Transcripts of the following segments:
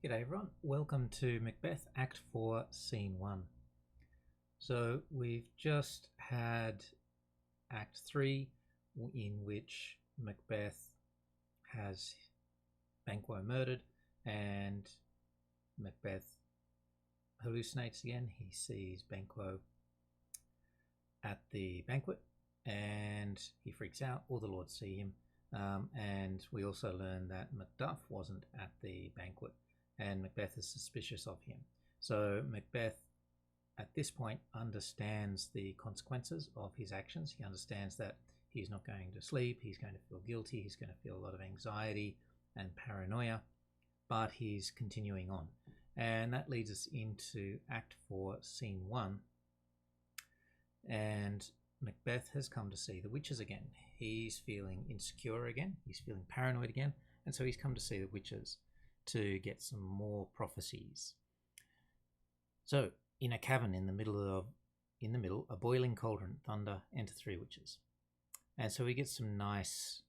G'day everyone, welcome to Macbeth Act 4 Scene 1. So we've just had Act 3 in which Macbeth has Banquo murdered and Macbeth hallucinates again. He sees Banquo at the banquet and he freaks out. All the lords see him, and we also learn that Macduff wasn't at the banquet and Macbeth is suspicious of him. So Macbeth at this point understands the consequences of his actions. He understands that he's not going to sleep, he's going to feel guilty, he's going to feel a lot of anxiety and paranoia, but he's continuing on. And that leads us into Act 4, Scene 1. And Macbeth has come to see the witches again. He's feeling insecure again, he's feeling paranoid again, and so he's come to see the witches to get some more prophecies. So, in a cavern in the middle, a boiling cauldron, thunder, enter three witches. And so we get some nice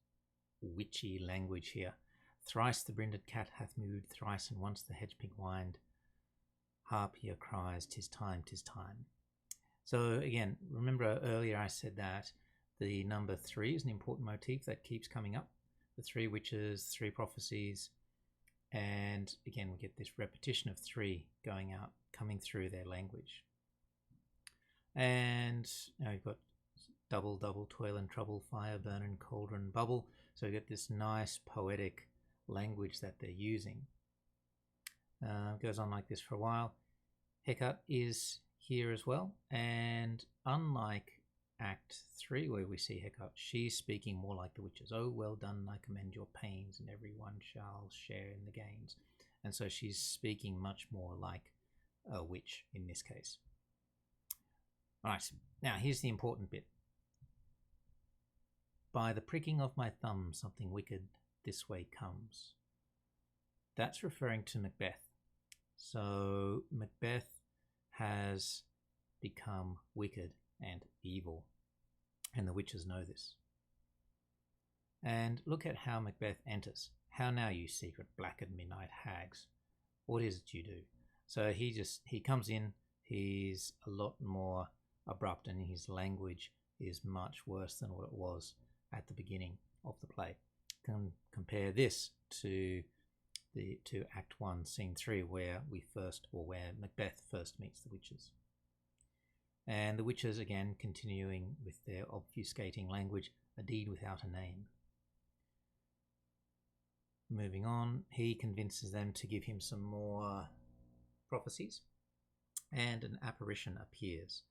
witchy language here. Thrice the brinded cat hath mewed, thrice and once the hedge pig whined. Harp here cries, 'tis time, 'tis time. So again, remember earlier I said that the number 3 is an important motif that keeps coming up. The three witches, three prophecies, and again we get this repetition of 3 going out, coming through their language. And now we've got double, double, toil and trouble, fire, burn and cauldron, bubble. So we get this nice poetic language that they're using. Goes on like this for a while. Hecate is here as well, and unlike Act 3 where we see Hecate, she's speaking more like the witches. Oh, well done, I commend your pains, and everyone shall share in the gains. And so she's speaking much more like a witch in this case. Alright, now here's the important bit. By the pricking of my thumb something wicked this way comes. That's referring to Macbeth. So Macbeth has become wicked and evil, and the witches know this. And look at how Macbeth enters. How now, you secret black at midnight hags? What is it you do? So he comes in, he's a lot more abrupt, and his language is much worse than what it was at the beginning of the play. Compare this to Act 1, Scene 3, where Macbeth first meets the witches. And the witches again continuing with their obfuscating language, a deed without a name. Moving on, he convinces them to give him some more prophecies, and an apparition appears.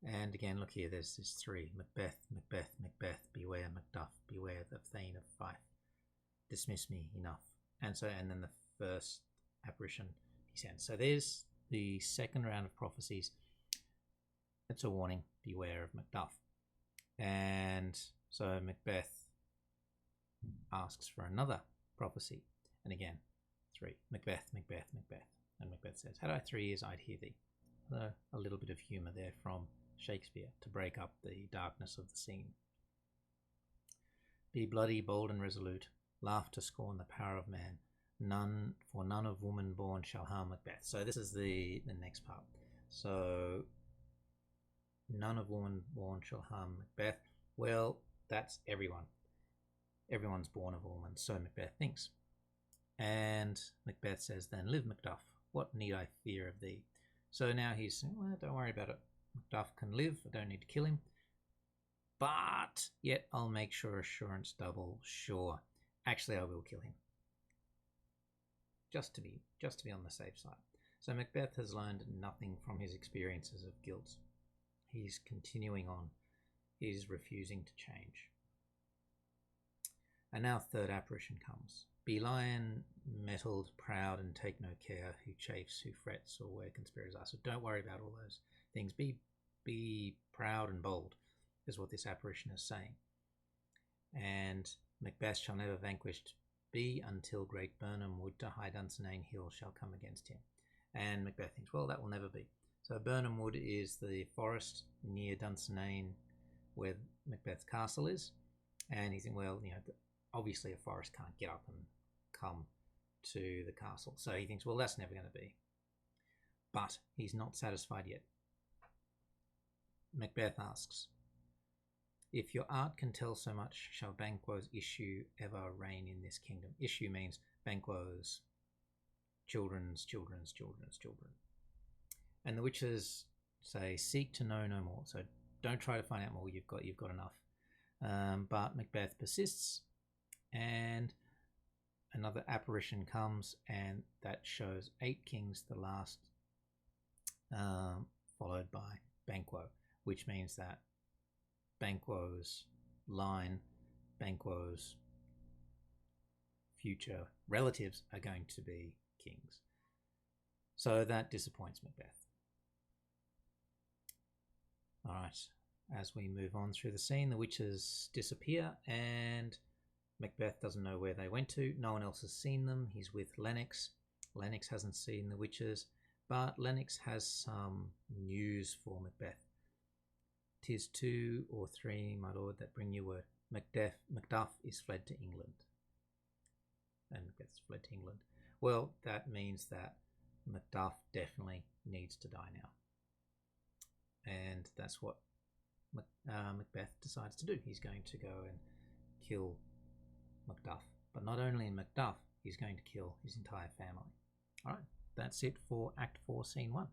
And again, look here, there's this 3. Macbeth, Macbeth, Macbeth, beware Macduff, beware the Thane of Fife. Dismiss me, enough. And then the first apparition he sends. So there's the second round of prophecies. It's a warning, beware of Macduff. And so Macbeth asks for another prophecy. And again, 3. Macbeth, Macbeth, Macbeth. And Macbeth says, had I 3 ears, I'd hear thee. A little bit of humour there from Shakespeare to break up the darkness of the scene. Be bloody, bold and resolute. Laugh to scorn the power of man. None of woman born shall harm Macbeth. So this is the next part. So none of woman born shall harm Macbeth. Well, that's everyone. Everyone's born of a woman, so Macbeth thinks. And Macbeth says, then live Macduff, what need I fear of thee? So now he's saying, well, don't worry about it. Macduff can live, I don't need to kill him. But yet I'll make sure assurance double sure. Actually, I will kill him. Just to be on the safe side. So Macbeth has learned nothing from his experiences of guilt. He's continuing on. He's refusing to change. And now third apparition comes. Be lion, mettled, proud, and take no care, who chafes, who frets, or where conspirators are. So don't worry about all those things. Be proud and bold, is what this apparition is saying. And Macbeth shall never vanquished be until great Burnham wood to high Dunsinane hill shall come against him. And Macbeth thinks, well, that will never be. So Burnham Wood is the forest near Dunsinane where Macbeth's castle is. And he's thinking, well, obviously a forest can't get up and come to the castle. So he thinks, well, that's never going to be. But he's not satisfied yet. Macbeth asks, if your art can tell so much, shall Banquo's issue ever reign in this kingdom? Issue means Banquo's children's. And the witches say, seek to know no more. So don't try to find out more. You've got enough. But Macbeth persists, and another apparition comes, and that shows 8 kings, the last, followed by Banquo, which means that Banquo's line, Banquo's future relatives are going to be kings. So that disappoints Macbeth. All right, as we move on through the scene, the witches disappear and Macbeth doesn't know where they went to. No one else has seen them. He's with Lennox. Lennox hasn't seen the witches, but Lennox has some news for Macbeth. "'Tis 2 or 3, my lord, that bring you word. Macduff is fled to England." And Macbeth's fled to England. Well, that means that Macduff definitely needs to die now. And that's what Macbeth decides to do. He's going to go and kill Macduff. But not only Macduff, he's going to kill his entire family. All right, that's it for Act 4, Scene 1.